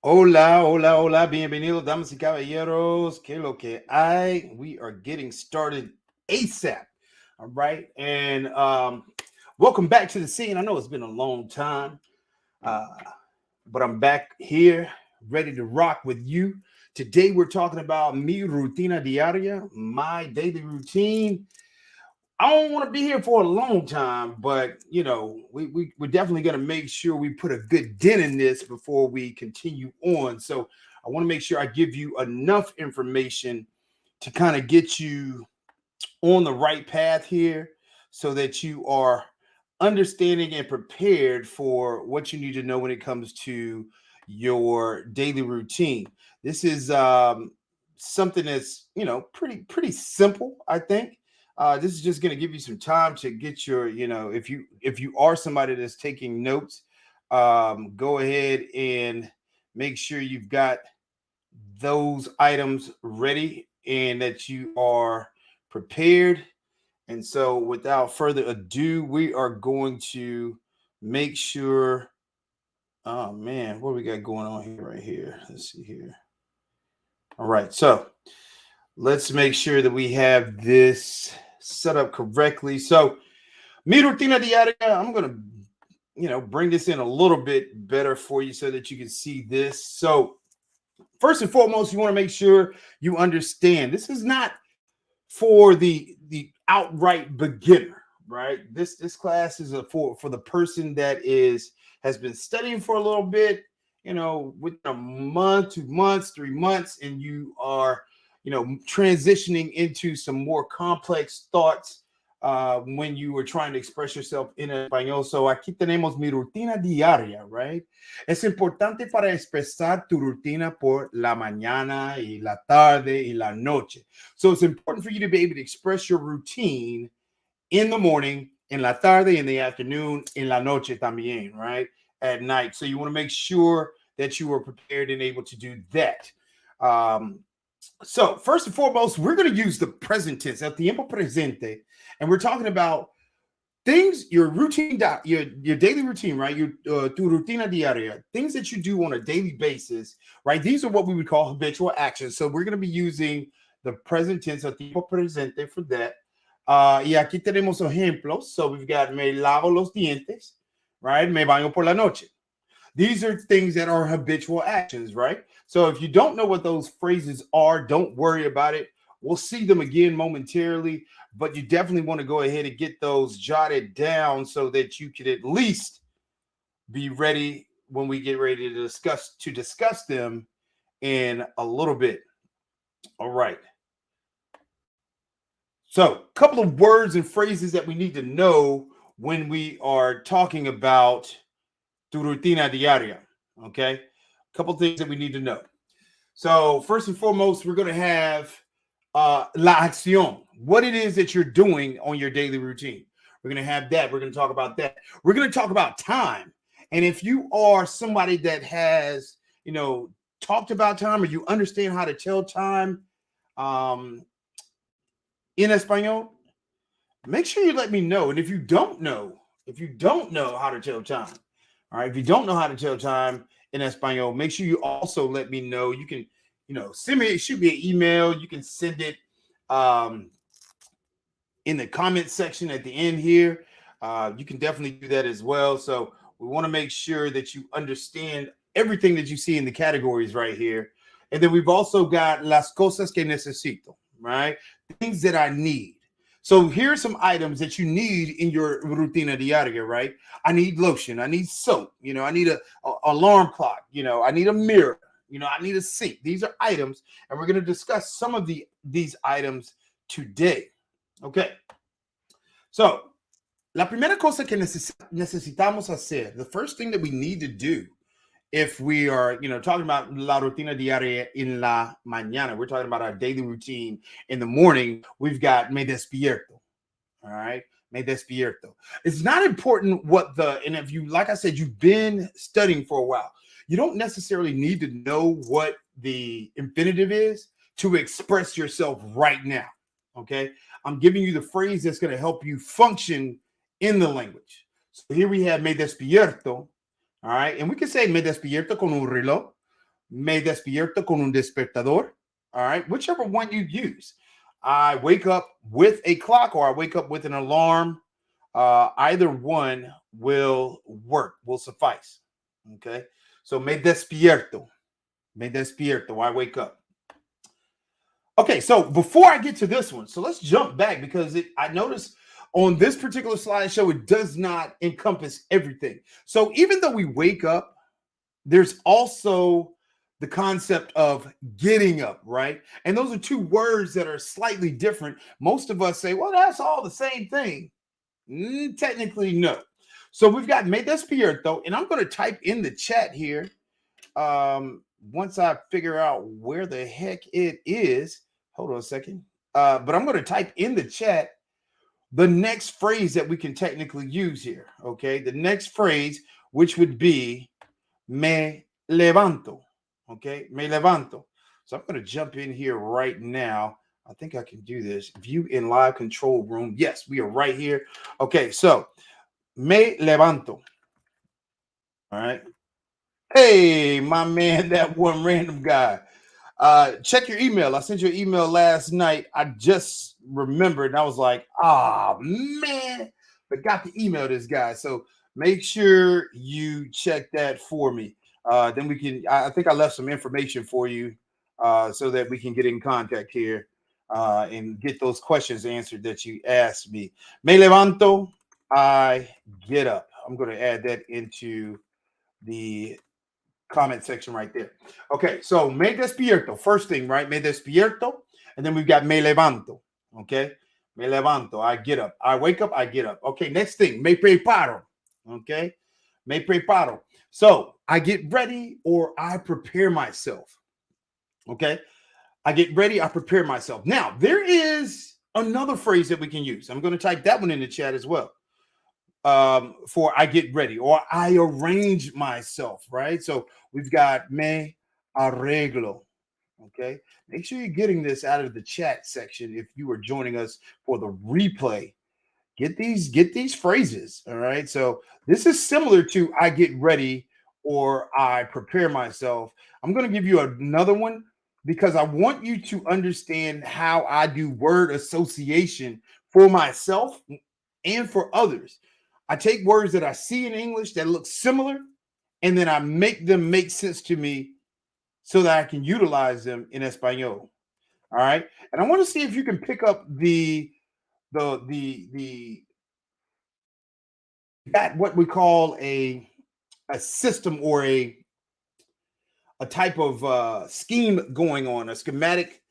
Hola, hola, hola, bienvenidos, damas y caballeros. Que lo que hay? We are getting started ASAP. All right, and welcome back to the scene. I know it's been a long time, uh, but I'm back here, ready to rock with you. Today, we're talking about mi rutina diaria, my daily routine. I don't want to be here for a long time, but we're definitely going to make sure we put a good dent in this before we continue on. So I want to make sure I give you enough information to kind of get you on the right path here so that you are understanding and prepared for what you need to know when it comes to your daily routine. This is something that's pretty simple, I think. This is just going to give you some time to get your, if you are somebody that's taking notes, go ahead and make sure you've got those items ready and that you are prepared. And so, without further ado, we are going to make sure. Oh man, what we got going on here? Right here. Let's see here. All right, so let's make sure that we have this set up correctly. So, mi rutina diaria. I'm gonna, bring this in a little bit better for you so that you can see this. So, first and foremost, you want to make sure you understand this is not for the outright beginner, right? This class is for the person that has been studying for a little bit, within a month, 2 months, 3 months, and you are, transitioning into some more complex thoughts when you were trying to express yourself in español. So aquí tenemos mi rutina diaria, right? Es importante para expresar tu rutina por la mañana y la tarde y la noche. So it's important for you to be able to express your routine in the morning, in la tarde, in the afternoon, in la noche también, right? At night. So you want to make sure that you are prepared and able to do that. Um, so first and foremost, we're going to use the present tense, el tiempo presente, and we're talking about things, your routine, your daily routine, right? Your tu rutina diaria, things that you do on a daily basis, right? These are what we would call habitual actions. So we're going to be using the present tense, el tiempo presente, for that. Y aquí tenemos ejemplos. So we've got me lavo los dientes, right? Me baño por la noche. These are things that are habitual actions, right? So if you don't know what those phrases are, don't worry about it. We'll see them again momentarily, but you definitely want to go ahead and get those jotted down so that you can at least be ready when we get ready to discuss them in a little bit. All right. So, a couple of words and phrases that we need to know when we are talking about tu rutina diaria. Okay. A couple of things that we need to know. So, first and foremost, we're going to have la acción, what it is that you're doing on your daily routine. We're going to have that. We're going to talk about that. We're going to talk about time. And if you are somebody that has, talked about time or you understand how to tell time um, in Espanol, make sure you let me know. And if you don't know how to tell time, all right, if you don't know how to tell time in Espanol, make sure you also let me know. You can, shoot me an email. You can send it um, in the comment section at the end here. You can definitely do that as well. So we want to make sure that you understand everything that you see in the categories right here. And then we've also got las cosas que necesito, right? Things that I need. So here are some items that you need in your rutina diaria, right? I need lotion. I need soap. I need a alarm clock. I need a mirror. I need a sink. These are items, and we're going to discuss some of these items today. Okay. So, la primera cosa que necesitamos hacer, the first thing that we need to do if we are, talking about la rutina diaria en la mañana, we're talking about our daily routine in the morning, we've got me despierto. All right. Me despierto. It's not important and if you, like I said, you've been studying for a while, you don't necessarily need to know what the infinitive is to express yourself right now. Okay. I'm giving you the phrase that's going to help you function in the language. So here we have me despierto. All right. And we can say me despierto con un reloj. Me despierto con un despertador. All right, whichever one you use. I wake up with a clock or I wake up with an alarm. Either one will work, will suffice. Okay, so me despierto. Me despierto. I wake up. Okay, so before I get to this one, so let's jump back because I noticed on this particular slideshow, it does not encompass everything. So even though we wake up, there's also the concept of getting up, right? And those are two words that are slightly different. Most of us say, well, that's all the same thing. Technically, no. So we've got me despierto, and I'm going to type in the chat here once I figure out where the heck it is. Hold on a second. But I'm going to type in the chat the next phrase that we can technically use here. Okay. The next phrase, which would be me levanto. Okay. Me levanto. So I'm going to jump in here right now. I think I can do this. View in live control room. Yes, we are right here. Okay. So me levanto. All right. Hey, my man, that one random guy. Check your email. I sent you an email last night. I just remembered and I was like, man, forgot to email this guy. So make sure you check that for me. Then we can, I think I left some information for you so that we can get in contact here and get those questions answered that you asked me. Me levanto, I get up. I'm going to add that into the comment section right there. Okay, so me despierto, first thing, right? Me despierto, and then we've got me levanto. Okay, me levanto, I get up. I wake up, I get up. Okay, next thing, me preparo. Okay, me preparo. So I get ready or I prepare myself. Okay, I get ready, I prepare myself. Now, there is another phrase that we can use. I'm going to type that one in the chat as well. For I get ready or I arrange myself, right? So we've got me arreglo. Okay. Make sure you're getting this out of the chat section if you are joining us for the replay. Get these phrases. All right. So this is similar to I get ready or I prepare myself. I'm going to give you another one because I want you to understand how I do word association for myself and for others. I take words that I see in English that look similar, and then I make them make sense to me so that I can utilize them in Espanol. All right. And I want to see if you can pick up the that what we call a system or a type of scheme going on, a schematic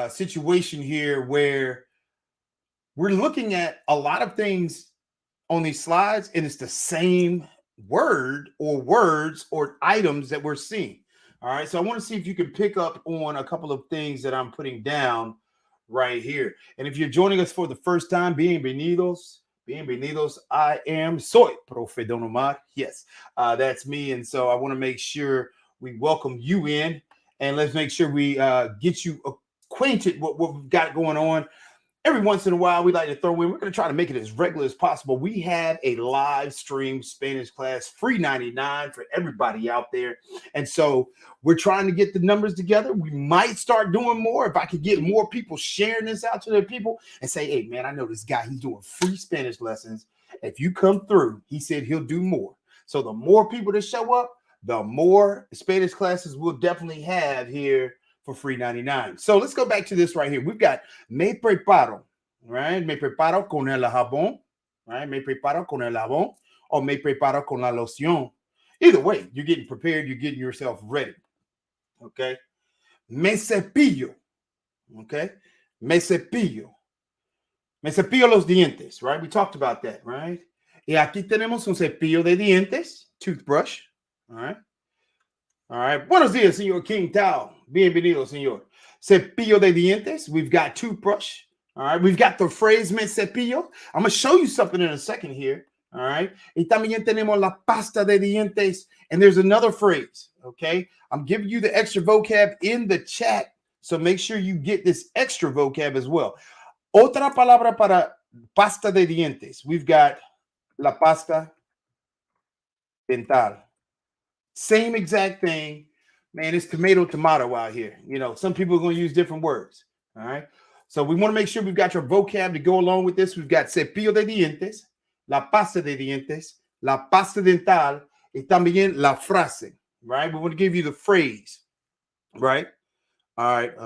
situation here where we're looking at a lot of things on these slides, and it's the same word or words or items that we're seeing. All right. So I want to see if you can pick up on a couple of things that I'm putting down right here. And if you're joining us for the first time, bienvenidos. Bienvenidos. I am soy Profe Don Omar. Yes, that's me. And so I want to make sure we welcome you in and let's make sure we get you acquainted with what we've got going on. Every once in a while, we like to throw in. We're going to try to make it as regular as possible. We have a live stream Spanish class, free 99 for everybody out there. And so we're trying to get the numbers together. We might start doing more if I could get more people sharing this out to their people and say, hey, man, I know this guy. He's doing free Spanish lessons. If you come through, he said he'll do more. So the more people that show up, the more Spanish classes we'll definitely have here for free 99. So let's go back to this right here. We've got me preparo, right? Me preparo con el jabón, right? Me preparo con el jabón or me preparo con la loción. Either way, you're getting prepared, you're getting yourself ready. Okay. Me cepillo. Okay. Me cepillo. Me cepillo los dientes, right? We talked about that, right? Y aquí tenemos un cepillo de dientes, toothbrush, all right? All right. Buenos dias, señor King Tao. Bienvenido, señor. Cepillo de dientes. We've got toothbrush. All right. We've got the phrase me cepillo. I'm going to show you something in a second here. All right. Y también tenemos la pasta de dientes. And there's another phrase. Okay. I'm giving you the extra vocab in the chat. So make sure you get this extra vocab as well. Otra palabra para pasta de dientes. We've got la pasta dental. Same exact thing, Man, it's tomato out here. Some people are going to use different words. All right. So we want to make sure we've got your vocab to go along with this. We've got cepillo de dientes, la pasta de dientes, la pasta dental, y también la frase. Right. We want to give you the phrase. Right. All right.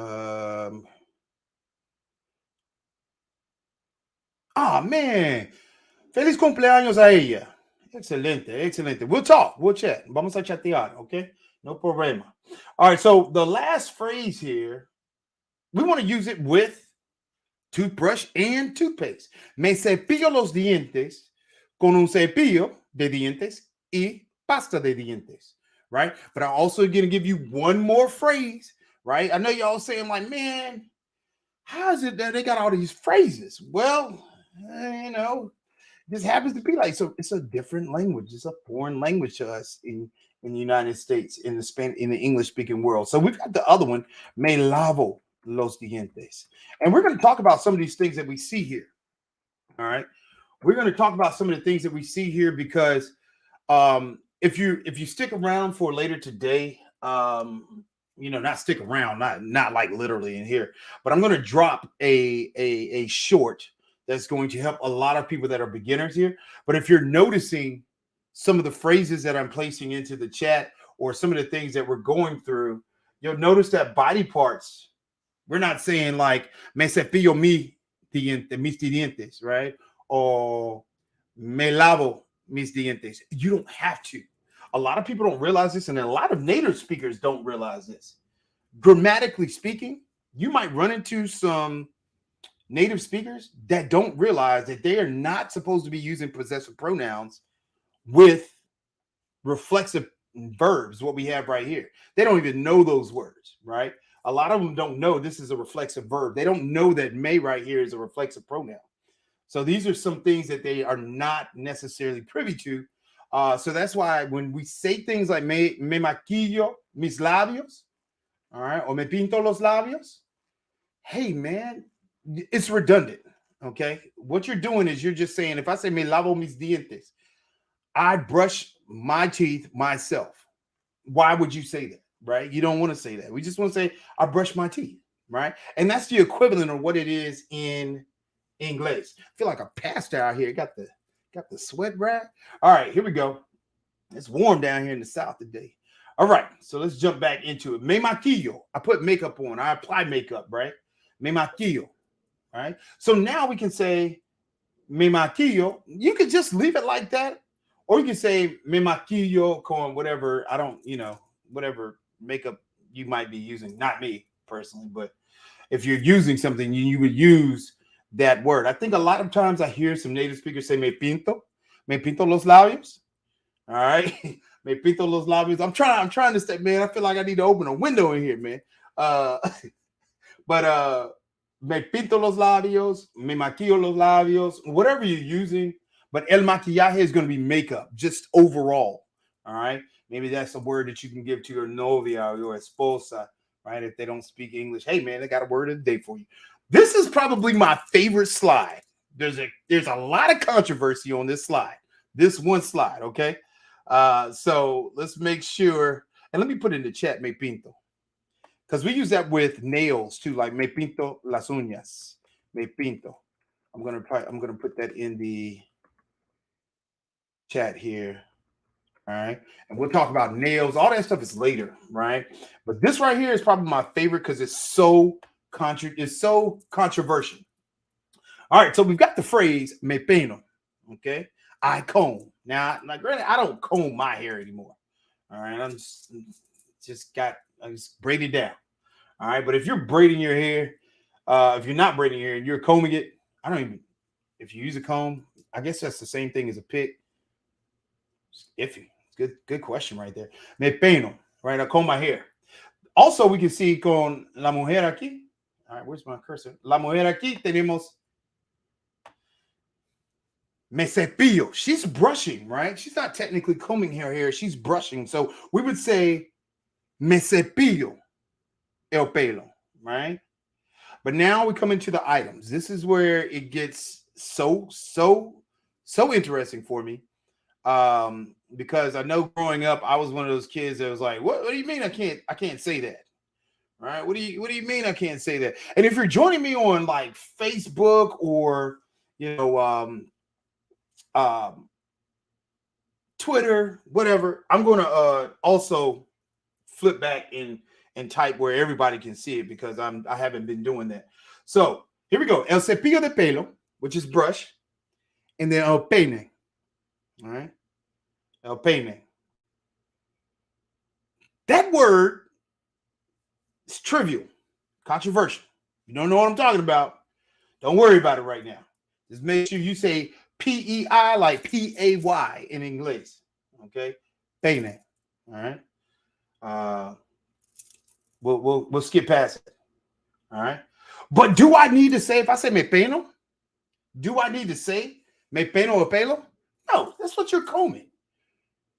Man. Feliz cumpleaños a ella. Excelente, excelente. We'll talk. We'll chat. Vamos a chatear, okay? No problema. All right, so the last phrase here, we want to use it with toothbrush and toothpaste. Me cepillo los dientes con un cepillo de dientes y pasta de dientes, right? But I'm also going to give you one more phrase, right? I know y'all saying like, man, how is it that they got all these phrases? Well, this happens to be like, so it's a different language. It's a foreign language to us in the United States, in the English speaking world. So we've got the other one, me lavo los dientes. And we're going to talk about some of these things that we see here. All right. We're going to talk about some of the things that we see here because if you stick around for later today, not stick around, not like literally in here, but I'm going to drop a short that's going to help a lot of people that are beginners here. But if you're noticing some of the phrases that I'm placing into the chat or some of the things that we're going through, you'll notice that body parts, we're not saying like me cepillo mis dientes, right? Or me lavo mis dientes. You don't have to. A lot of people don't realize this, and a lot of native speakers don't realize this. Grammatically speaking, you might run into some native speakers that don't realize that they are not supposed to be using possessive pronouns with reflexive verbs, what we have right here. They don't even know those words, right? A lot of them don't know this is a reflexive verb. They don't know that may right here is a reflexive pronoun. So these are some things that they are not necessarily privy to. So that's why when we say things like me maquillo mis labios, all right, or me pinto los labios, hey, man, it's redundant, okay? What you're doing is you're just saying, if I say me lavo mis dientes, I brush my teeth myself. Why would you say that, right? You don't want to say that. We just want to say, I brush my teeth, right? And that's the equivalent of what it is in English. I feel like a pastor out here. Got the sweat rag. All right, here we go. It's warm down here in the South today. All right, so let's jump back into it. Me maquillo. I put makeup on. I apply makeup, right? Me maquillo. All right. So now we can say me maquillo. You could just leave it like that. Or you can say me maquillo con whatever. I don't, whatever makeup you might be using. Not me personally, but if you're using something, you would use that word. I think a lot of times I hear some native speakers say me pinto los labios. All right. Me pinto los labios. I'm trying to say, man, I feel like I need to open a window in here, man. But me pinto los labios, me maquillo los labios, whatever you're using. But el maquillaje is going to be makeup, just overall. All right. Maybe that's a word that you can give to your novia or your esposa, right? If they don't speak English. Hey, man, I got a word of the day for you. This is probably my favorite slide. There's a lot of controversy on this slide. This one slide, okay? So let's make sure, and let me put in the chat, me pinto. Because we use that with nails too, like me pinto las uñas. Me pinto. I'm gonna put that in the chat here. All right. And we'll talk about nails. All that stuff is later, right? But this right here is probably my favorite because it's so controversial. All right, so we've got the phrase me peino. Okay. I comb. Now, like really, I don't comb my hair anymore. All right. I just braid it down. All right. But if you're braiding your hair, if you're not braiding your hair and you're combing it, if you use a comb, I guess that's the same thing as a pick. It's iffy. It's good question right there. Me peino, right? I comb my hair. Also, we can see con la mujer aquí. All right, where's my cursor? La mujer aquí tenemos me cepillo. She's brushing, right? She's not technically combing her hair. She's brushing. So we would say me cepillo el pelo, right? But now we come into the items. This is where it gets so interesting for me. because I know growing up, I was one of those kids that was like, what do you mean I can't say that? Right? What do you mean I can't say that? And if you're joining me on like Facebook or you know um, Twitter, whatever, I'm gonna also flip back and type where everybody can see it because I haven't been doing that. So here we go. El cepillo de pelo, which is brush, and then el peine. All right, el peine. That word is trivial, controversial. You don't know what I'm talking about. Don't worry about it right now. Just make sure you say PEI like PAY in English. Okay, peine. All right. We'll skip past it. All right. But do I need to say, if I say me peino, do I need to say me peino o pelo? No, that's what you're combing.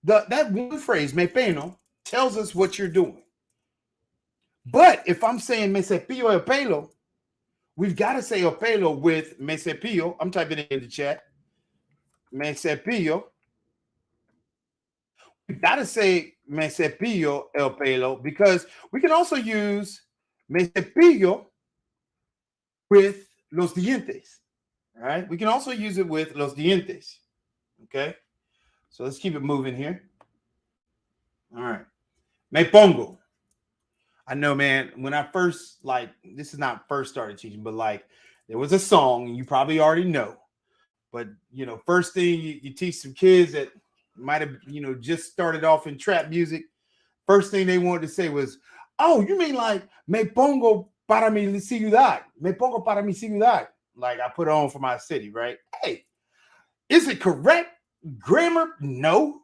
That one phrase, me peino, tells us what you're doing. But if I'm saying me cepillo el pelo, we've got to say el pelo with me cepillo. I'm typing it in the chat. Me cepillo. We've got to say me cepillo el pelo because we can also use me cepillo with los dientes. All right. We can also use it with los dientes. Okay. So let's keep it moving here. All right. Me pongo. I know, man, when I first, like, this is not first started teaching, but like there was a song, and you probably already know. But, you know, first thing you teach some kids that might have, you know, just started off in trap music. First thing they wanted to say was, oh, you mean like me pongo para mi ciudad? Me pongo para mi ciudad. Like I put on for my city, right? Hey, is it correct grammar? No.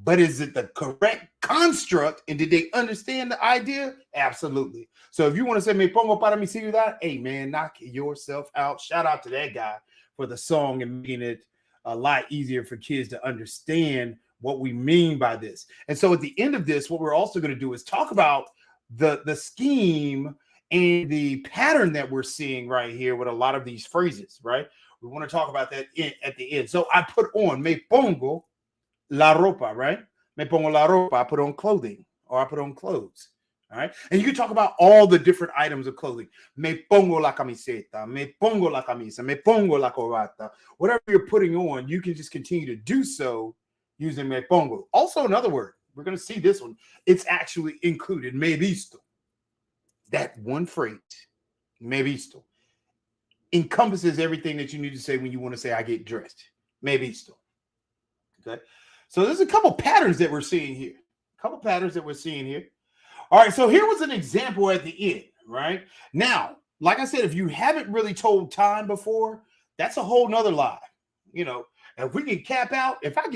But is it the correct construct? And did they understand the idea? Absolutely. So if you want to say me pongo para mi ciudad, hey man, knock yourself out. Shout out to that guy for the song and making it a lot easier for kids to understand what we mean by this. And so at the end of this, what we're also going to do is talk about the scheme and the pattern that we're seeing right here with a lot of these phrases, right? We want to talk about that at the end. So I put on me pongo la ropa, right? Me pongo la ropa. I put on clothing or I put on clothes. All right. And you can talk about all the different items of clothing. Me pongo la camiseta, me pongo la camisa, me pongo la corbata. Whatever you're putting on, you can just continue to do so using me pongo. Also, another word, we're going to see this one. It's actually included, me visto. That one phrase, me visto, encompasses everything that you need to say when you want to say, I get dressed. Me visto. Okay. So there's a couple patterns that we're seeing here. All right, so here was an example at the end, right? Now, like I said, if you haven't really told time before, that's a whole nother lie. You know, if we can cap out, if I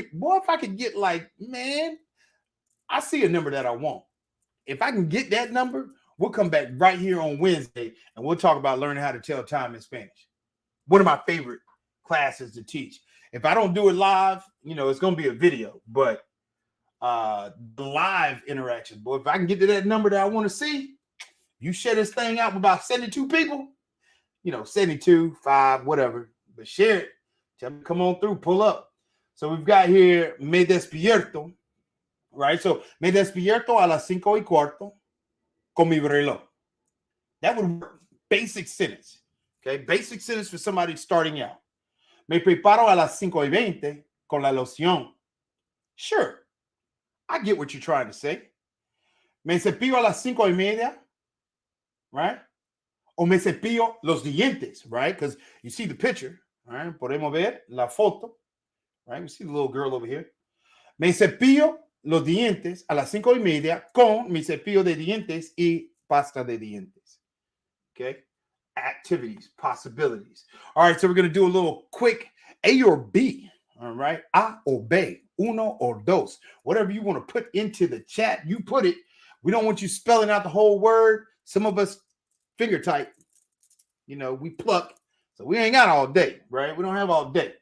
could get like, man, I see a number that I want. If I can get that number, we'll come back right here on Wednesday and we'll talk about learning how to tell time in Spanish. One of my favorite classes to teach. If I don't do it live, you know, it's going to be a video, but the live interaction, boy, if I can get to that number that I want to see, you share this thing out with about 72 people, you know, 72, 5, whatever, but share it. Tell me, come on through, pull up. So we've got here, me despierto, right? So me despierto a las 5:15 con mi reloj. That would work. Basic sentence, okay? Basic sentence for somebody starting out. Me preparo a las 5:20 con la loción. Sure. I get what you're trying to say. Me cepillo a las 5:30, right? O me cepillo los dientes, right? Because you see the picture, right? Podemos ver la foto, right? We see the little girl over here. Me cepillo los dientes a las 5:30 con mi cepillo de dientes y pasta de dientes. Okay? Activities, possibilities. All right, so we're going to do a little quick A or B. All right, A or B. Uno or dos, whatever you want to put into the chat, you put it. We don't want you spelling out the whole word. Some of us finger type, you know, we pluck. So we ain't got all day, right? We don't have all day.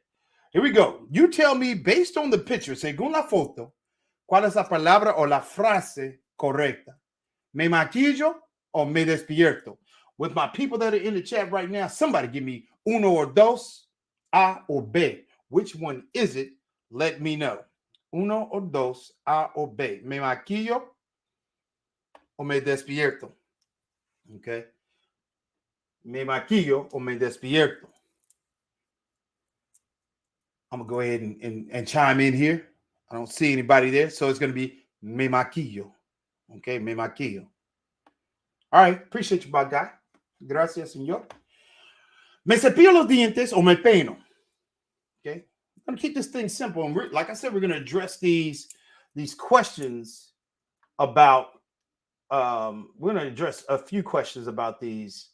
Here we go. You tell me based on the picture, según la foto, cuál es la palabra o la frase correcta. Me maquillo o me despierto. With my people that are in the chat right now, somebody give me uno or dos, A or B. Which one is it? Let me know. uno o dos, A o B. Me maquillo o me despierto. Okay. Me maquillo o me despierto. I'm going to go ahead and chime in here. I don't see anybody there. So it's going to be me maquillo. Okay. Me maquillo. All right. Appreciate you, my guy. Gracias, señor. Me cepillo los dientes o me peino. Okay. I'm going to keep this thing simple. And like I said, we're going to address these questions about, we're going to address a few questions about this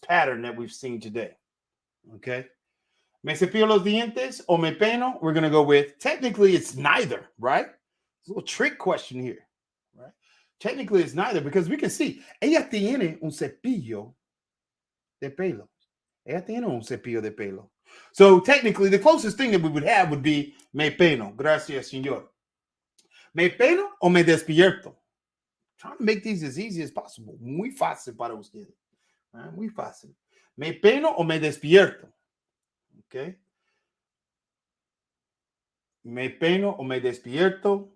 pattern that we've seen today. Okay. Me cepillo los dientes o me peino? We're going to go with, technically, it's neither, right? It's a little trick question here, right? Technically, it's neither because we can see, ella tiene un cepillo de pelo. Ella tiene un cepillo de pelo. So technically, the closest thing that we would have would be me peino. Gracias, señor. Me peino o me despierto? Trying to make these as easy as possible. Muy fácil para ustedes. Muy fácil. Me peino o me despierto? Okay. Me peino o me despierto?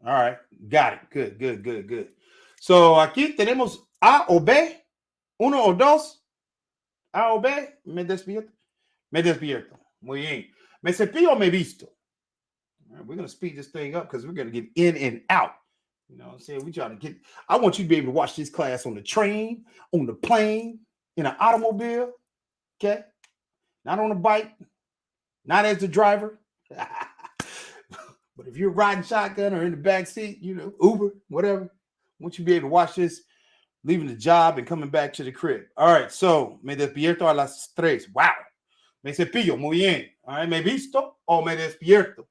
All right. Got it. Good. So aquí tenemos A o B. Uno o dos. A o B. Me despierto. Me despierto. Muy bien. Me cepillo o me visto? All right, we're going to speed this thing up because we're going to get in and out. You know what I'm saying? We try to get, I want you to be able to watch this class on the train, on the plane, in an automobile. Okay. Not on a bike, not as the driver. But if you're riding shotgun or in the back seat, you know, Uber, whatever, I want you to be able to watch this, leaving the job and coming back to the crib. All right. So, me despierto a las 3. Wow. Me cepillo. Muy bien. All right. Me visto o me despierto.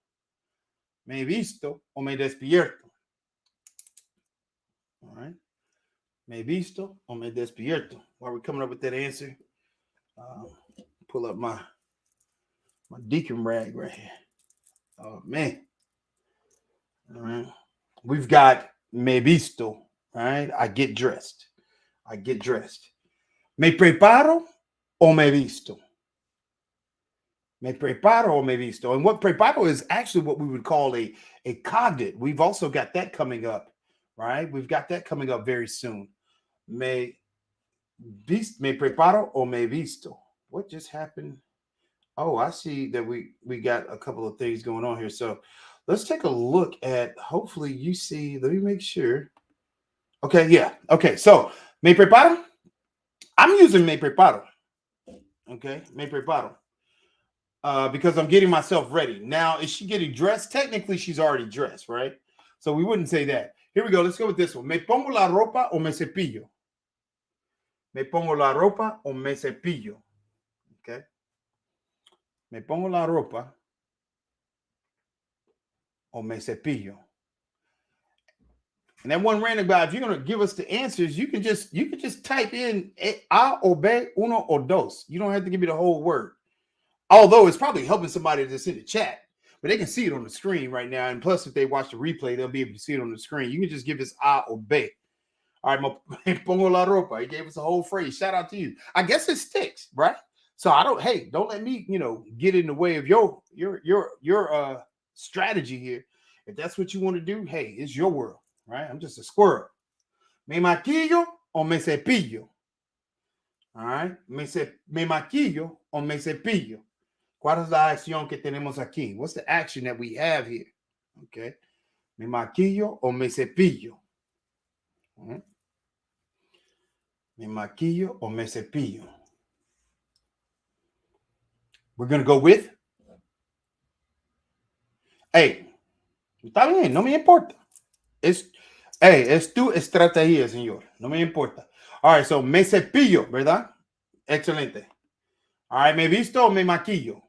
Me visto o me despierto. All right. Me visto o me despierto. While we're coming up with that answer, pull up my deacon rag right here. Oh, man. All right. We've got me visto. All right. I get dressed. Me preparo o me visto. Me preparo o me visto. And what preparo is actually what we would call a cognate. We've also got that coming up, right? We've got that coming up very soon. Me preparo o me visto. What just happened? Oh, I see that we got a couple of things going on here. So let's take a look at, hopefully you see, let me make sure. Okay, yeah. Okay, so me preparo. I'm using me preparo. Okay, me preparo. Because I'm getting myself ready. Now, is she getting dressed? Technically, she's already dressed, right? So we wouldn't say that. Here we go. Let's go with this one. Me pongo la ropa o me cepillo. Me pongo la ropa o me cepillo. Okay. Me pongo la ropa o me cepillo. And that one random guy, if you're going to give us the answers, you can just type in A o B, uno o dos. You don't have to give me the whole word. Although it's probably helping somebody that's in the chat, but they can see it on the screen right now. And plus, if they watch the replay, they'll be able to see it on the screen. You can just give us A or B. All right, me pongo la ropa. He gave us a whole phrase. Shout out to you. I guess it sticks, right? So don't let me, get in the way of your strategy here. If that's what you want to do, hey, it's your world, right? I'm just a squirrel. Me maquillo o me cepillo. All right, me maquillo o me cepillo. ¿Cuál es la acción que tenemos aquí? What's the action that we have here? Okay. Me maquillo o me cepillo. Right. Me maquillo o me cepillo. We're going to go with. Hey, está bien, no me importa. Es tu estrategia, señor. No me importa. All right, so me cepillo, ¿verdad? Excelente. All right, me visto o me maquillo.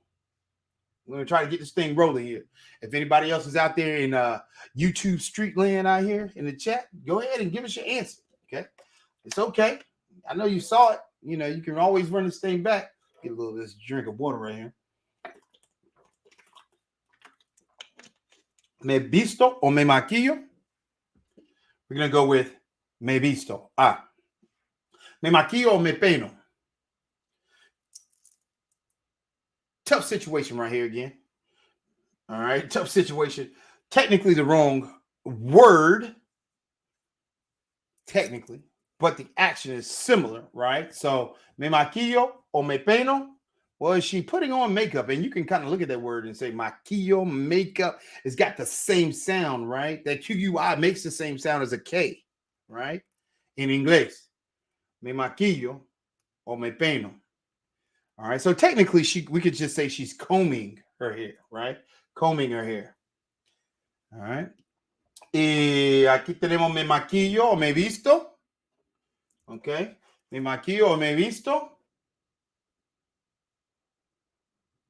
We're going to try to get this thing rolling here. If anybody else is out there in YouTube street land out here in the chat, go ahead and give us your answer. Okay. It's okay. I know you saw it. You can always run this thing back. Get a little of this drink of water right here. Me visto o me maquillo? We're going to go with me visto. Me maquillo o me peino? Tough situation right here again. All right, tough situation. Technically the wrong word, technically, but the action is similar, right? So, me maquillo or me peino. Well, is she putting on makeup? And you can kind of look at that word and say maquillo, makeup. It's got the same sound, right? That QUI makes the same sound as a K, right? In English. Me maquillo or me peino. All right. So technically, we could just say she's combing her hair, right? Combing her hair. All right. Y aquí tenemos me maquillo o me visto. Okay. Me maquillo o me visto.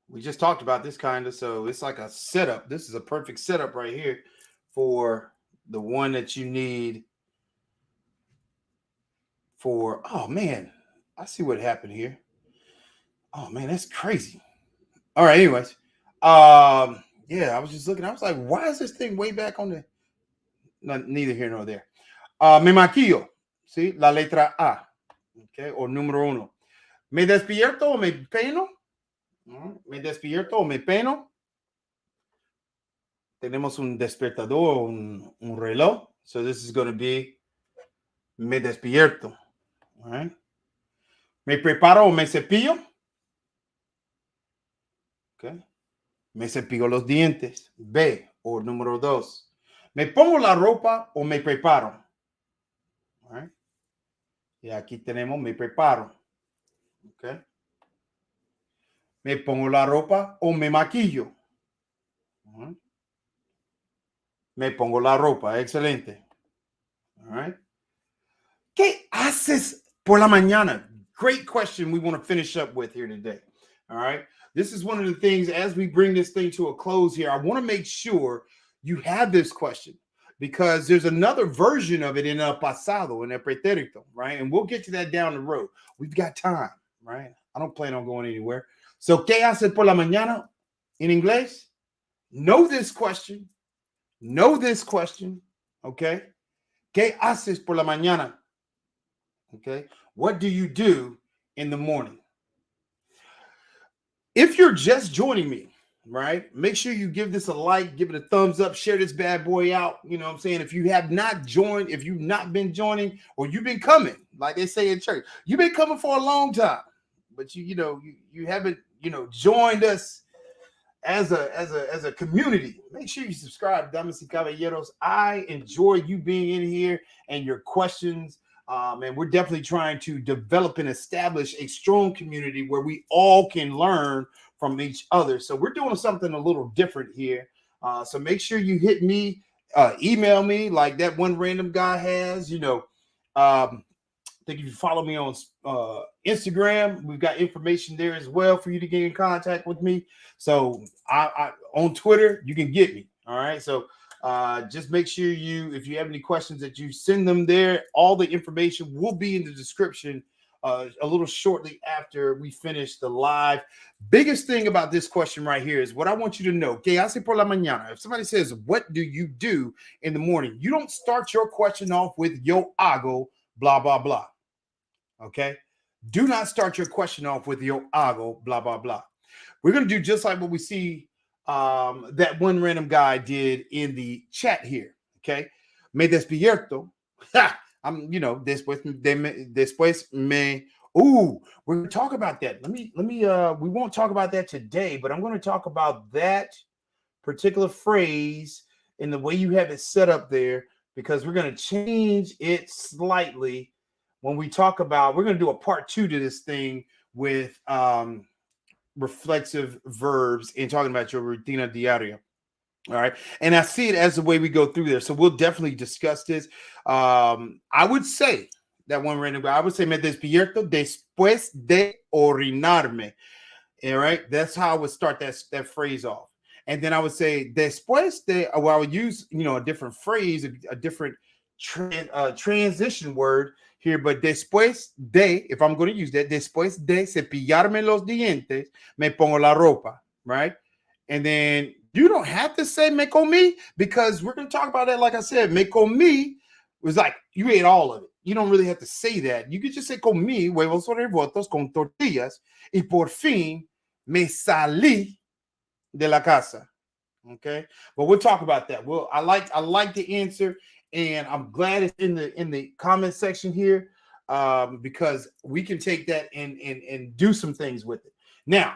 We just talked about this kind of, so it's like a setup. This is a perfect setup right here for the one that you need for, oh man, I see what happened here. Oh man, that's crazy. All right, anyways. Yeah, I was just looking, I was like, why is this thing way back on the, no, neither here nor there. Me maquillo, see, la letra A, okay, or número uno. Me despierto o me peino. Me despierto o me peino. Tenemos un despertador, un reloj. So this is going to be me despierto. All right. Me preparo o me cepillo. Okay. Me cepillo los dientes. B, o número dos. Me pongo la ropa o me preparo. All right. Y aquí tenemos me preparo. Okay. Me pongo la ropa o me maquillo. All right. Me pongo la ropa. Excelente. All right. ¿Qué haces por la mañana? Great question we want to finish up with here today. All right. This is one of the things as we bring this thing to a close here. I want to make sure you have this question because there's another version of it in el pasado, in el pretérito, right? And we'll get to that down the road. We've got time, right? I don't plan on going anywhere. So, ¿qué haces por la mañana in inglés? Know this question. Know this question. Okay. ¿Qué haces por la mañana? Okay. What do you do in the morning? If you're just joining me, right, make sure you give this a like, give it a thumbs up, share this bad boy out. You know what I'm saying? If you have not joined, if you've not been joining, or you've been coming, like they say in church, you've been coming for a long time, but you haven't, joined us as a community. Make sure you subscribe, damas y caballeros. I enjoy you being in here and your questions. And we're definitely trying to develop and establish a strong community where we all can learn from each other. So we're doing something a little different here. So make sure you hit me, email me like that one random guy has. I think if you follow me on Instagram, we've got information there as well for you to get in contact with me. So I on Twitter, you can get me. All right. So just make sure if you have any questions, that you send them there. All the information will be in the description a little shortly after we finish the live. Biggest thing about this question right here is what I want you to know. ¿Qué hace por la mañana? If somebody says, what do you do in the morning? You don't start your question off with yo hago, blah, blah, blah. Okay. Do not start your question off with yo hago, blah, blah, blah. We're going to do just like what we see that one random guy did in the chat here. Okay. Me despierto. I'm, después me. Ooh, we're going to talk about that. We won't talk about that today, but I'm going to talk about that particular phrase and the way you have it set up there, because we're going to change it slightly when we talk about, we're going to do a part 2 to this thing with reflexive verbs and talking about your rutina diaria. All right. And I see it as the way we go through there. So we'll definitely discuss this. I would say that one random guy, I would say me despierto después de orinarme. All right. That's how I would start that phrase off. And then I would say después de, I would use, a different phrase, a different transition word here, but después de, if I'm going to use that, después de cepillarme los dientes, me pongo la ropa, right? And then you don't have to say me comí, because we're going to talk about that. Like I said, me comí was like you ate all of it. You don't really have to say that. You could just say comí huevos revueltos con tortillas y por fin me salí de la casa. Okay, but we'll talk about that. Well, I like the answer, and I'm glad it's in the comment section here, because we can take that and do some things with it. Now,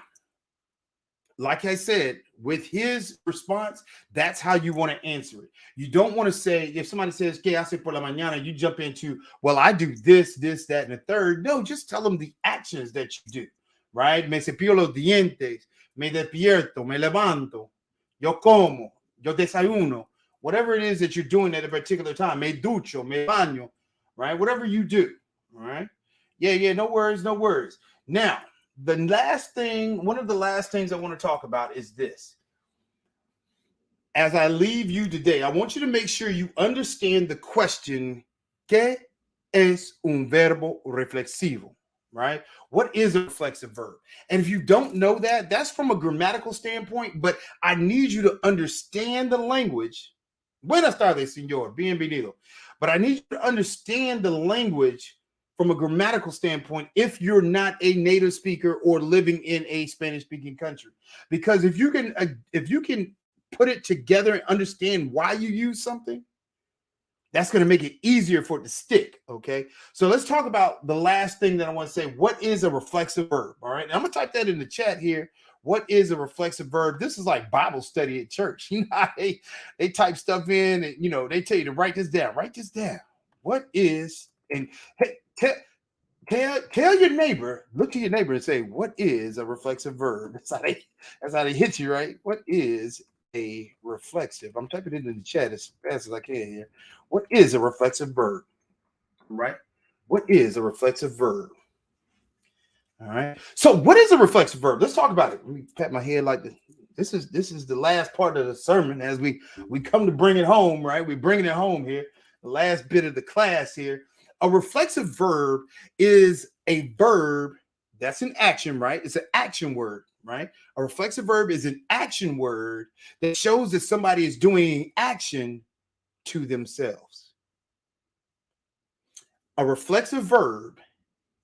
like I said, with his response, that's how you want to answer it. You don't want to say, if somebody says, "Que hace por la mañana," you jump into, "Well, I do this, this, that, and the third." No, just tell them the actions that you do, right? Me cepillo los dientes, me despierto, me levanto, yo como, yo desayuno, whatever it is that you're doing at a particular time. Me ducho, me baño, right? Whatever you do, all right? Yeah, yeah, no worries, no worries. Now, the last thing, one of the last things I want to talk about is this. As I leave you today, I want you to make sure you understand the question, ¿qué es un verbo reflexivo? Right? What is a reflexive verb? And if you don't know that, that's from a grammatical standpoint, but I need you to understand the language. Buenas tardes, señor. Bienvenido. But I need you to understand the language from a grammatical standpoint if you're not a native speaker or living in a Spanish speaking country. Because if you can put it together and understand why you use something, that's going to make it easier for it to stick. Okay, so let's talk about the last thing that I want to say. What is a reflexive verb? All right, and I'm going to type that in the chat here. What is a reflexive verb? This is like Bible study at church. You know, they type stuff in, and they tell you to write this down. Write this down. What is, and hey, tell your neighbor, look to your neighbor and say, "What is a reflexive verb?" That's how they hit you, right? What is a reflexive? I'm typing it in the chat as fast as I can here. What is a reflexive verb? Right? What is a reflexive verb? All right. So, what is a reflexive verb? Let's talk about it. Let me pat my head like this. This is the last part of the sermon as we come to bring it home, right? We're bringing it home here. The last bit of the class here. A reflexive verb is a verb that's an action, right? It's an action word, right? A reflexive verb is an action word that shows that somebody is doing action to themselves. A reflexive verb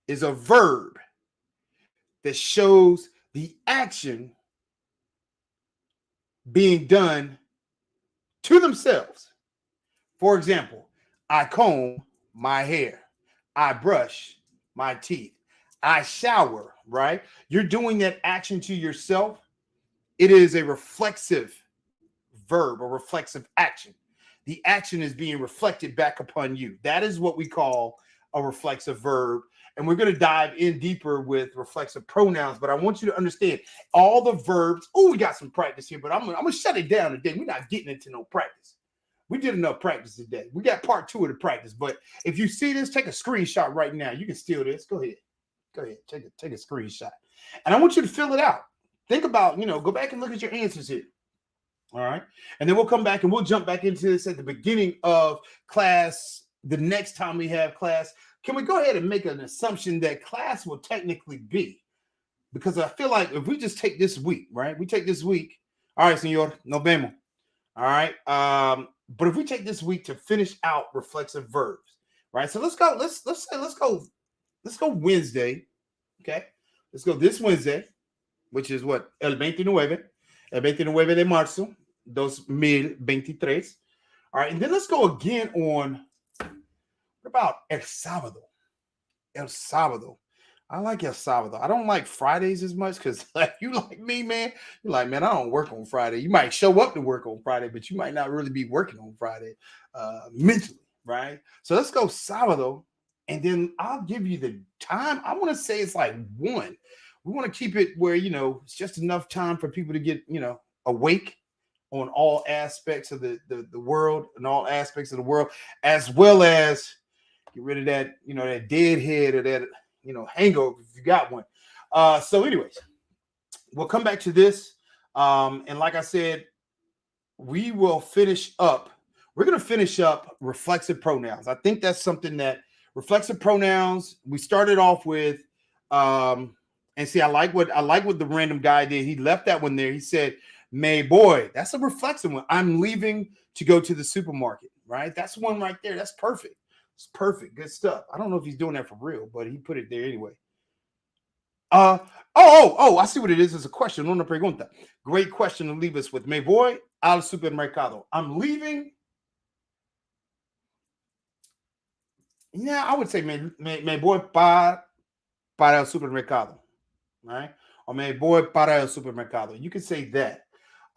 is a verb that shows the action being done to themselves. For example, I comb my hair. I brush my teeth. I shower, right? You're doing that action to yourself. It is a reflexive verb, a reflexive action. The action is being reflected back upon you. That is what we call a reflexive verb. And we're going to dive in deeper with reflexive pronouns. But I want you to understand all the verbs. Oh, we got some practice here, but I'm going to shut it down today. We're not getting into no practice. We did enough practice today. We got part 2 of the practice. But if you see this, take a screenshot right now. You can steal this. Go ahead. Go ahead. Take a screenshot. And I want you to fill it out. Think about, go back and look at your answers here. All right. And then we'll come back and we'll jump back into this at the beginning of class. The next time we have class, can we go ahead and make an assumption that class will technically be? Because I feel like if we just take this week, right? We take this week. All right, senor, nos vemos. All right. But if we take this week to finish out reflexive verbs, right? So let's go. Let's go Wednesday. Okay. Let's go this Wednesday, which is what? El 29 de marzo, 2023. All right. And then let's go again on, what about El Sábado? El Sábado. I like El Sábado. I don't like Fridays as much because, like, you like me, man. You're like, man, I don't work on Friday. You might show up to work on Friday, but you might not really be working on Friday mentally, right? So let's go Sábado, and then I'll give you the time. I want to say it's like 1. We want to keep it where, it's just enough time for people to get, awake on all aspects of the world and all aspects of the world, as well as get rid of that, that dead head or that, hangover if you got one. So anyways, we'll come back to this. And like I said, we will finish up. We're going to finish up reflexive pronouns. I think that's something that reflexive pronouns, we started off with, and see, I like what the random guy did. He left that one there. He said, "May boy," that's a reflexive one. I'm leaving to go to the supermarket, right? That's one right there. That's perfect. It's perfect. Good stuff. I don't know if he's doing that for real, but he put it there anyway. I see what it is. It's a question. Una pregunta. Great question to leave us with. Me voy al supermercado. I'm leaving. Yeah, I would say me voy para el supermercado. Right? Or me voy para el supermercado. You could say that.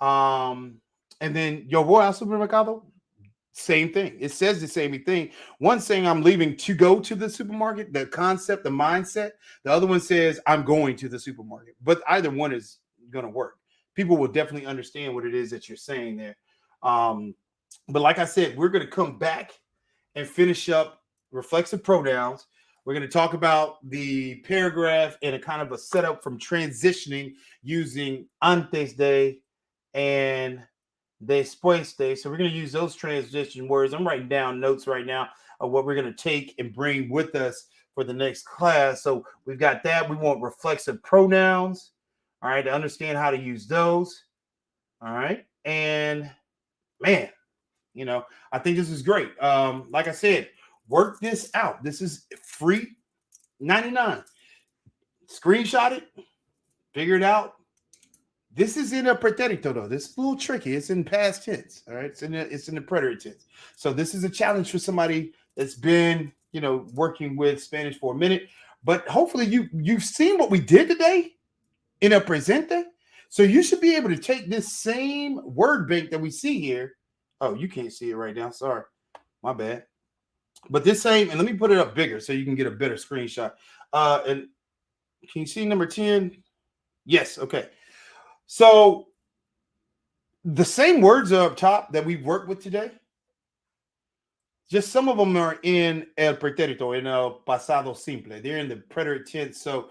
And then yo voy al supermercado. Same thing. It says the same thing. One saying I'm leaving to go to the supermarket, the concept, the mindset. The other one says I'm going to the supermarket. But either one is going to work. People will definitely understand what it is that you're saying there. Um, but like I said, we're going to come back and finish up reflexive pronouns. We're going to talk about the paragraph and a kind of a setup from transitioning using antes de and después de. So we're going to use those transition words. I'm writing down notes right now of what we're going to take and bring with us for the next class. So we've got that. We want reflexive pronouns. All right, to understand how to use those. All right. And man, I think this is great. Like I said, work this out. This is free 99. Screenshot it, figure it out. This is in a pretérito though. This is a little tricky. It's in past tense. All right. It's in the preterite tense. So this is a challenge for somebody that's been, working with Spanish for a minute. But hopefully you've seen what we did today in a presente. So you should be able to take this same word bank that we see here. Oh, you can't see it right now. Sorry. My bad. But this same, and let me put it up bigger so you can get a better screenshot. And can you see number 10? Yes. Okay. So the same words are up top that we've worked with today. Just some of them are in el pretérito, in el pasado simple. They're in the preterite tense. So,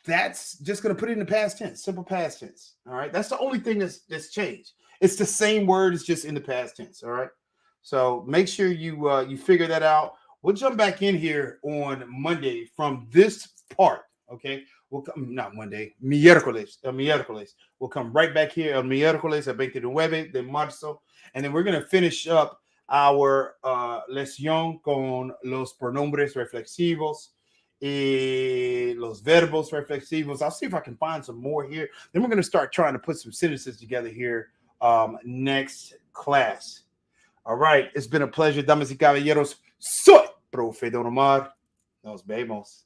that's just going to put it in the past tense, simple past tense. All right. That's the only thing that's changed. It's the same word. It's just in the past tense. All right. So make sure you figure that out. We'll jump back in here on Monday from this part. Okay. We'll come, not Monday, miércoles. We'll come right back here on miércoles el 29 de marzo. And then we're going to finish up our lección con los pronombres reflexivos. Los verbos reflexivos. I'll see if I can find some more here. Then we're going to start trying to put some sentences together here next class. All right. It's been a pleasure, damas y caballeros. Soy Profe Don Omar. Nos vemos.